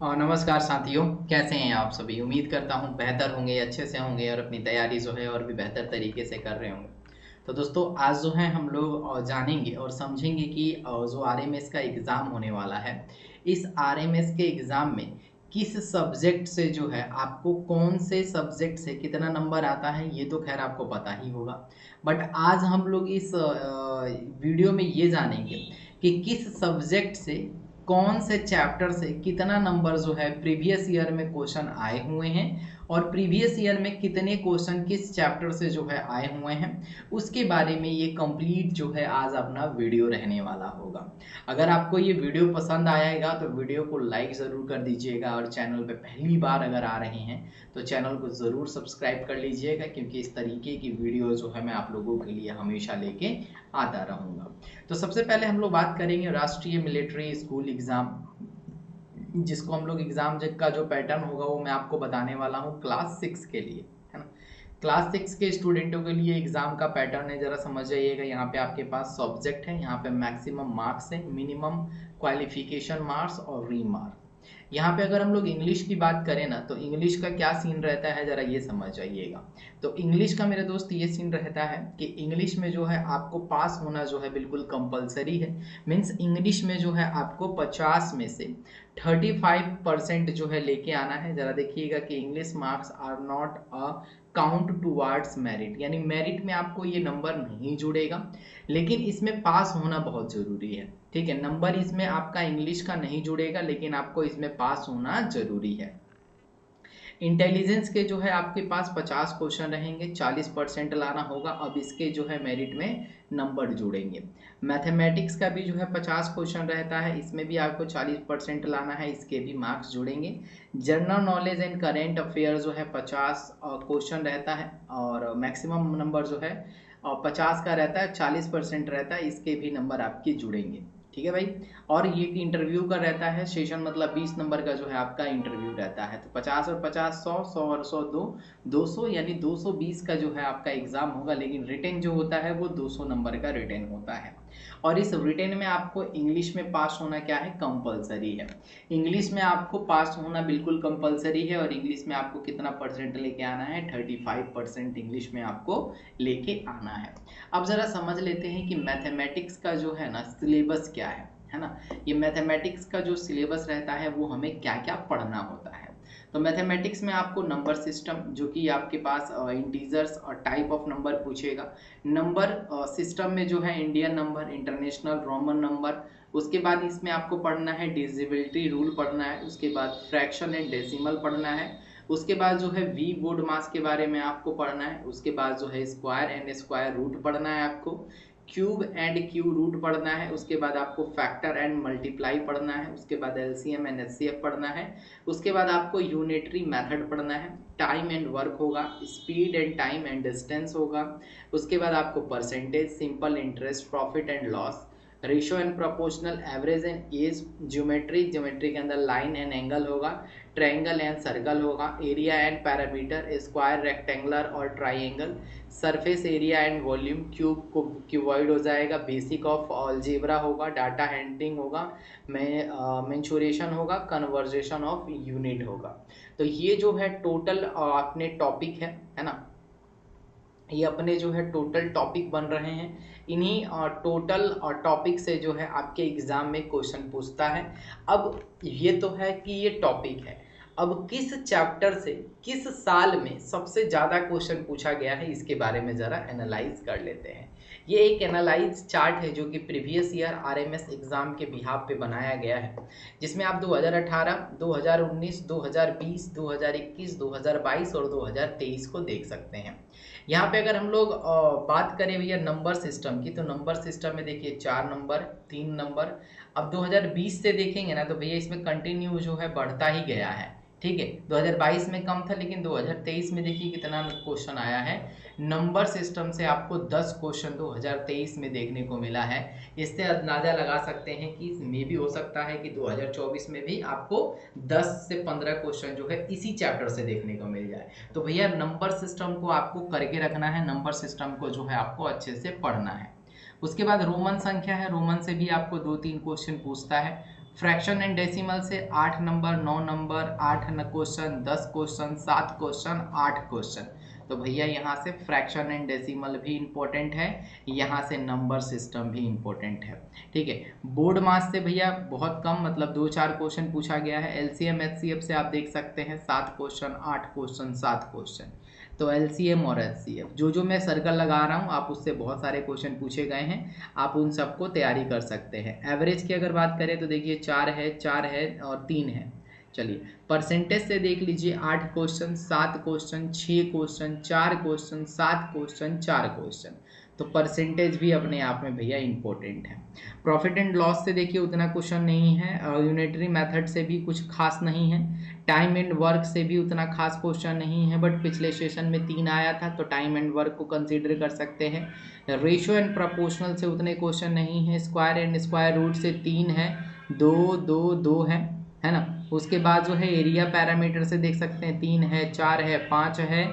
नमस्कार साथियों, कैसे हैं आप सभी। उम्मीद करता हूं बेहतर होंगे, अच्छे से होंगे और अपनी तैयारी जो है और भी बेहतर तरीके से कर रहे होंगे। तो दोस्तों, आज जो है हम लोग जानेंगे और समझेंगे कि जो आरएमएस का एग्ज़ाम होने वाला है, इस आरएमएस के एग्ज़ाम में किस सब्जेक्ट से जो है आपको कौन से सब्जेक्ट से कितना नंबर आता है, ये तो खैर आपको पता ही होगा। बट आज हम लोग इस वीडियो में ये जानेंगे कि किस सब्जेक्ट से कौन से चैप्टर से कितना नंबर जो है प्रीवियस ईयर में क्वेश्चन आए हुए हैं और प्रीवियस ईयर में कितने क्वेश्चन किस चैप्टर से जो है आए हुए हैं, उसके बारे में ये कंप्लीट जो है आज अपना वीडियो रहने वाला होगा। अगर आपको ये वीडियो पसंद आएगा तो वीडियो को लाइक ज़रूर कर दीजिएगा और चैनल पे पहली बार अगर आ रहे हैं तो चैनल को ज़रूर सब्सक्राइब कर लीजिएगा, क्योंकि इस तरीके की वीडियो जो है मैं आप लोगों के लिए हमेशा लेके आता रहूँगा। तो सबसे पहले हम लोग बात करेंगे राष्ट्रीय मिलिट्री स्कूल एग्ज़ाम, जिसको हम लोग एग्ज़ाम का जो पैटर्न होगा वो मैं आपको बताने वाला हूँ क्लास 6 के लिए, है ना। क्लास 6 के स्टूडेंटों के लिए एग्ज़ाम का पैटर्न है, ज़रा समझ जाइएगा। यहाँ पे आपके पास सब्जेक्ट है, यहाँ पे मैक्सिमम मार्क्स है, मिनिमम क्वालिफिकेशन मार्क्स और रीमार्क। यहाँ पे अगर हम लोग इंग्लिश की बात करें ना, तो इंग्लिश का क्या सीन रहता है ज़रा ये समझ जाइएगा। तो इंग्लिश का मेरे दोस्त ये सीन रहता है कि इंग्लिश में जो है आपको पास होना जो है बिल्कुल कंपलसरी है। मीन्स इंग्लिश में जो है आपको 50 में से 35% जो है लेके आना है। ज़रा देखिएगा कि English marks are not a count towards merit, यानी मेरिट में आपको ये नंबर नहीं जुड़ेगा, लेकिन इसमें पास होना बहुत ज़रूरी है। ठीक है, नंबर इसमें आपका इंग्लिश का नहीं जुड़ेगा, लेकिन आपको इसमें पास होना ज़रूरी है। इंटेलिजेंस के जो है आपके पास 50 क्वेश्चन रहेंगे, 40% लाना होगा। अब इसके जो है मेरिट में नंबर जुड़ेंगे। मैथमेटिक्स का भी जो है 50 क्वेश्चन रहता है, इसमें भी आपको 40% लाना है, इसके भी मार्क्स जुड़ेंगे। General knowledge and current affair जो है 50 क्वेश्चन रहता है और मैक्सिमम नंबर जो है 50 का रहता है, 40% रहता है, इसके भी नंबर आपके जुड़ेंगे। ठीक है भाई। और ये इंटरव्यू का रहता है सेशन, मतलब 20 नंबर का जो है आपका इंटरव्यू रहता है। तो 50 और 50 100, 100 और 100 200, यानी 220 का जो है आपका एग्जाम होगा। लेकिन रिटेन जो होता है वो 200 नंबर का रिटेन होता है। और इस रिटेन में आपको इंग्लिश में पास होना क्या है, कंपलसरी है। इंग्लिश में आपको पास होना बिल्कुल कंपलसरी है। और इंग्लिश में आपको कितना परसेंट लेके आना है, 35% इंग्लिश में आपको लेके आना है। अब ज़रा समझ लेते हैं कि मैथमेटिक्स का जो है ना सिलेबस क्या है ना। ये मैथमेटिक्स का जो सिलेबस रहता है वो हमें क्या क्या पढ़ना होता है। तो मैथमेटिक्स में आपको नंबर सिस्टम, जो कि आपके पास इंटीजर्स और टाइप ऑफ नंबर पूछेगा। नंबर सिस्टम में जो है Indian number, international Roman number. उसके बाद इसमें आपको पढ़ना है डिविजिबिलिटी रूल पढ़ना है। उसके बाद फ्रैक्शन एंड डेसिमल पढ़ना है। उसके बाद जो है वी बोर्ड मास के बारे में आपको पढ़ना है। उसके बाद जो है स्क्वायर एंड स्क्वायर रूट पढ़ना है आपको। क्यूब एंड क्यू रूट पढ़ना है। उसके बाद आपको फैक्टर एंड मल्टीप्लाई पढ़ना है। उसके बाद एलसीएम एंड एचसीएफ पढ़ना है। उसके बाद आपको यूनिटरी मेथड पढ़ना है। टाइम एंड वर्क होगा, speed and time and distance होगा। उसके बाद आपको percentage, simple interest, profit and loss, ratio and proportional, average and age, geometry, geometry के अंदर लाइन एंड एंगल होगा, ट्रायंगल एंड सर्कल होगा, area and parameter, square, rectangular और triangle, surface area and volume, cube को cuboid हो जाएगा, basic of algebra होगा, data handling होगा, मेंसुरेशन होगा, कन्वर्जेशन ऑफ यूनिट होगा। तो ये जो है टोटल अपने टॉपिक है ना। ये अपने जो है टोटल टॉपिक बन रहे हैं। इन्हीं टोटल टॉपिक से जो है आपके एग्जाम में क्वेश्चन पूछता है। अब ये तो है कि ये टॉपिक है। अब किस चैप्टर से किस साल में सबसे ज़्यादा क्वेश्चन पूछा गया है, इसके बारे में ज़रा एनालाइज कर लेते हैं। ये एक एनालाइज चार्ट है जो कि प्रीवियस ईयर आरएमएस एग्ज़ाम के बिहाफ पे बनाया गया है, जिसमें आप 2018, 2019, 2020, 2021, 2022 और 2023 को देख सकते हैं। यहाँ पे अगर हम लोग बात करें भैया नंबर सिस्टम की, तो नंबर सिस्टम में देखिए 4 नंबर, 3 नंबर। अब 2020 से देखेंगे ना, तो भैया इसमें कंटिन्यू जो है बढ़ता ही गया है। ठीक है, 2022 में कम था, लेकिन 2023 में देखिए कितना क्वेश्चन आया है। नंबर सिस्टम से आपको 10 क्वेश्चन 2023 में देखने को मिला है। इससे अंदाजा लगा सकते हैं कि इसमें भी हो सकता है कि 2024 में भी आपको 10 से 15 क्वेश्चन जो है इसी चैप्टर से देखने को मिल जाए। तो भैया नंबर सिस्टम को आपको करके रखना है, नंबर सिस्टम को जो है आपको अच्छे से पढ़ना है। उसके बाद रोमन संख्या है, रोमन से भी आपको 2-3 क्वेश्चन पूछता है। फ्रैक्शन एंड डेसिमल से 8 number, 9 number, 8 question, 10 question, 7 question, 8 question. तो भैया यहाँ से फ्रैक्शन एंड डेसिमल भी इंपॉर्टेंट है, यहाँ से नंबर सिस्टम भी इंपॉर्टेंट है। ठीक है, बोर्ड मास से भैया बहुत कम, मतलब 2-4 क्वेश्चन पूछा गया है। एलसीएम एचसीएफ से आप देख सकते हैं 7 क्वेश्चन, 8 क्वेश्चन, 7 क्वेश्चन। तो एलसीएम और एचसीएफ जो मैं सर्कल लगा रहा हूँ, आप उससे बहुत सारे क्वेश्चन पूछे गए हैं, आप उन सबको तैयारी कर सकते हैं। एवरेज की अगर बात करें तो देखिए 4 है, 4 है और 3 है। चलिए परसेंटेज से देख लीजिए, 8 question, 7 question, 6 question, 4 question, 7 question, 4 question. तो परसेंटेज भी अपने आप में भैया इंपॉर्टेंट है। प्रॉफिट एंड लॉस से देखिए उतना क्वेश्चन नहीं है, यूनिटरी मेथड से भी कुछ खास नहीं है, टाइम एंड वर्क से भी उतना खास क्वेश्चन नहीं है, बट पिछले सेशन में 3 आया था तो टाइम एंड वर्क को कंसीडर कर सकते हैं। रेशियो एंड प्रोपोर्शनल से उतने क्वेश्चन नहीं है, स्क्वायर एंड स्क्वायर रूट से 3 है, 2 2 2 है ना। उसके बाद जो है एरिया पैरामीटर से देख सकते हैं 3 है, 4 है, 5 है,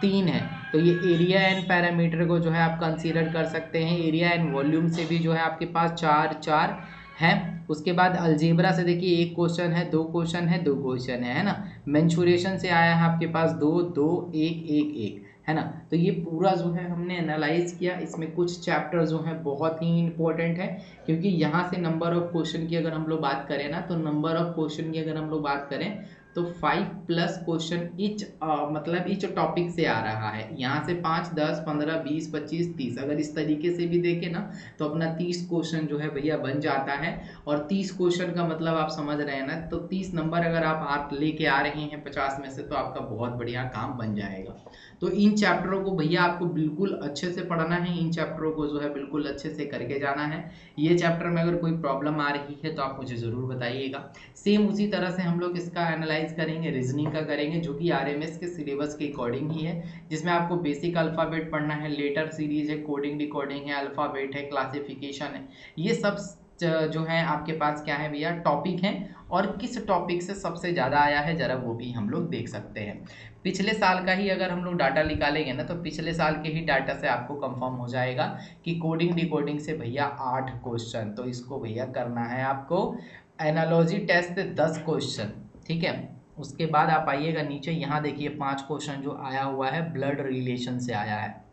3 है। तो ये एरिया एंड पैरामीटर को जो है आप कंसीडर कर सकते हैं। एरिया एंड वॉल्यूम से भी जो है आपके पास 4 4 है। उसके बाद अलजेब्रा से देखिए 1 क्वेश्चन है, 2 क्वेश्चन है, 2 क्वेश्चन है ना। मेंसुरेशन से आया है आपके पास 2 2 1 1 1 है ना। तो ये पूरा जो है हमने एनालाइज किया, इसमें कुछ चैप्टर जो है बहुत ही इंपॉर्टेंट है, क्योंकि यहाँ से नंबर ऑफ क्वेश्चन की अगर हम लोग बात करें ना, तो नंबर ऑफ क्वेश्चन की अगर हम लोग बात करें तो 5+ क्वेश्चन इच मतलब इच टॉपिक से आ रहा है। यहाँ से 5 10 15 20 25 30 अगर इस तरीके से भी देखें ना तो अपना 30 क्वेश्चन जो है भैया बन जाता है। और 30 क्वेश्चन का मतलब आप समझ रहे हैं ना, तो 30 नंबर अगर आप लेके आ रहे हैं 50 में से, तो आपका बहुत बढ़िया काम बन जाएगा। तो इन चैप्टरों को भैया आपको बिल्कुल अच्छे से पढ़ना है, इन चैप्टरों को जो है बिल्कुल अच्छे से करके जाना है। ये चैप्टर में अगर कोई प्रॉब्लम आ रही है तो आप मुझे ज़रूर बताइएगा। सेम उसी तरह से हम लोग इसका एनालाइज करेंगे, रीजनिंग का करेंगे, जो कि आरएमएस के सिलेबस के अकॉर्डिंग ही है, जिसमें आपको बेसिक अल्फ़ाबेट पढ़ना है, लेटर सीरीज है, कोडिंग डिकोडिंग है, अल्फ़ाबेट है, क्लासिफिकेशन है। ये सब जो है आपके पास क्या है भैया, टॉपिक हैं। और किस टॉपिक से सबसे ज़्यादा आया है ज़रा वो भी हम लोग देख सकते हैं। पिछले साल का ही अगर हम लोग डाटा निकालेंगे ना, तो पिछले साल के ही डाटा से आपको कंफर्म हो जाएगा कि कोडिंग डिकोडिंग से भैया 8 क्वेश्चन, तो इसको भैया करना है आपको। एनालॉजी टेस्ट से 10 क्वेश्चन, ठीक है। उसके बाद आप आइएगा नीचे, यहाँ देखिए 5 क्वेश्चन जो आया हुआ है ब्लड रिलेशन से आया है,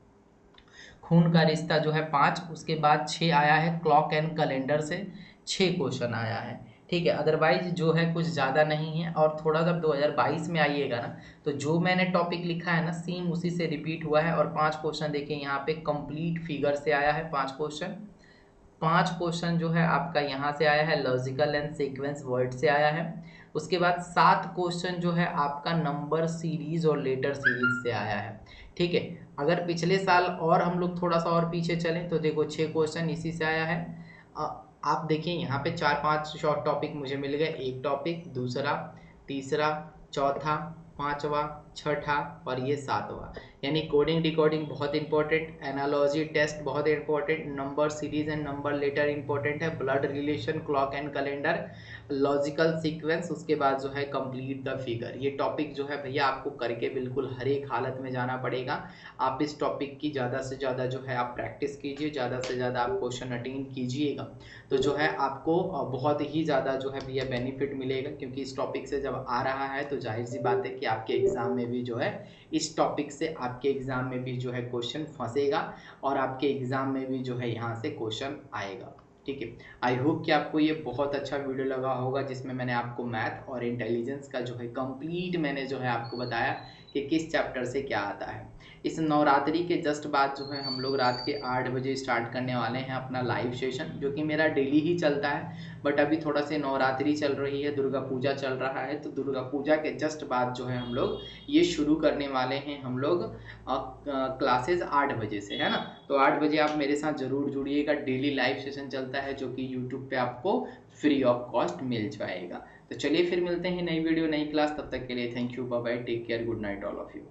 खून का रिश्ता जो है 5। उसके बाद 6 आया है क्लॉक एंड कैलेंडर से, 6 क्वेश्चन आया है, ठीक है। अदरवाइज जो है कुछ ज़्यादा नहीं है। और थोड़ा सा 2022 में आइएगा ना, तो जो मैंने टॉपिक लिखा है ना सेम उसी से रिपीट हुआ है। और 5 क्वेश्चन देखिए यहाँ पे कंप्लीट फिगर से आया है 5 क्वेश्चन। 5 क्वेश्चन जो है आपका यहाँ से आया है लॉजिकल एंड सीक्वेंस वर्ड से आया है। उसके बाद 7 क्वेश्चन जो है आपका नंबर सीरीज और लेटर सीरीज से आया है, ठीक है। अगर पिछले साल और हम लोग थोड़ा सा और पीछे चलें तो देखो 6 क्वेश्चन इसी से आया है। आप देखिए यहाँ पे 4-5 शॉर्ट टॉपिक मुझे मिल गए, एक टॉपिक, दूसरा, तीसरा, चौथा, पांचवा, छठा और ये 7वां। यानी कोडिंग डिकोडिंग बहुत इंपॉर्टेंट, एनालॉजी टेस्ट बहुत important, number series and number letter important है, blood relation, clock and calendar, logical sequence, उसके बाद जो है कंप्लीट द फिगर। ये टॉपिक जो है भैया आपको करके बिल्कुल हर एक हालत में जाना पड़ेगा। आप इस टॉपिक की ज़्यादा से ज़्यादा जो है आप प्रैक्टिस कीजिए, ज़्यादा से ज़्यादा आप क्वेश्चन अटेंड कीजिएगा, तो जो है आपको बहुत ही ज़्यादा जो है भैया बेनिफिट मिलेगा। क्योंकि इस टॉपिक से जब आ रहा है तो जाहिर सी बात है कि आपके एग्ज़ाम में भी जो है इस टॉपिक से आपके एग्ज़ाम में भी जो है क्वेश्चन फंसेगा, और आपके एग्ज़ाम में भी जो है यहाँ से क्वेश्चन आएगा, ठीक है। आई होप कि आपको ये बहुत अच्छा वीडियो लगा होगा, जिसमें मैंने आपको मैथ और इंटेलिजेंस का जो है कंप्लीट मैंने जो है आपको बताया कि किस चैप्टर से क्या आता है। इस नवरात्रि के जस्ट बाद जो है हम लोग रात के 8 बजे स्टार्ट करने वाले हैं अपना लाइव सेशन, जो कि मेरा डेली ही चलता है। बट अभी थोड़ा से नवरात्रि चल रही है, दुर्गा पूजा चल रहा है, तो दुर्गा पूजा के जस्ट बाद जो है हम लोग ये शुरू करने वाले हैं हम लोग क्लासेस 8 बजे से, है ना। तो 8 बजे आप मेरे साथ ज़रूर जुड़िएगा। डेली लाइव सेशन चलता है जो कि यूट्यूब पे आपको फ्री ऑफ कॉस्ट मिल जाएगा। तो चलिए फिर मिलते हैं नई वीडियो नई क्लास, तब तक के लिए thank you, bye bye, take care, good night all of you.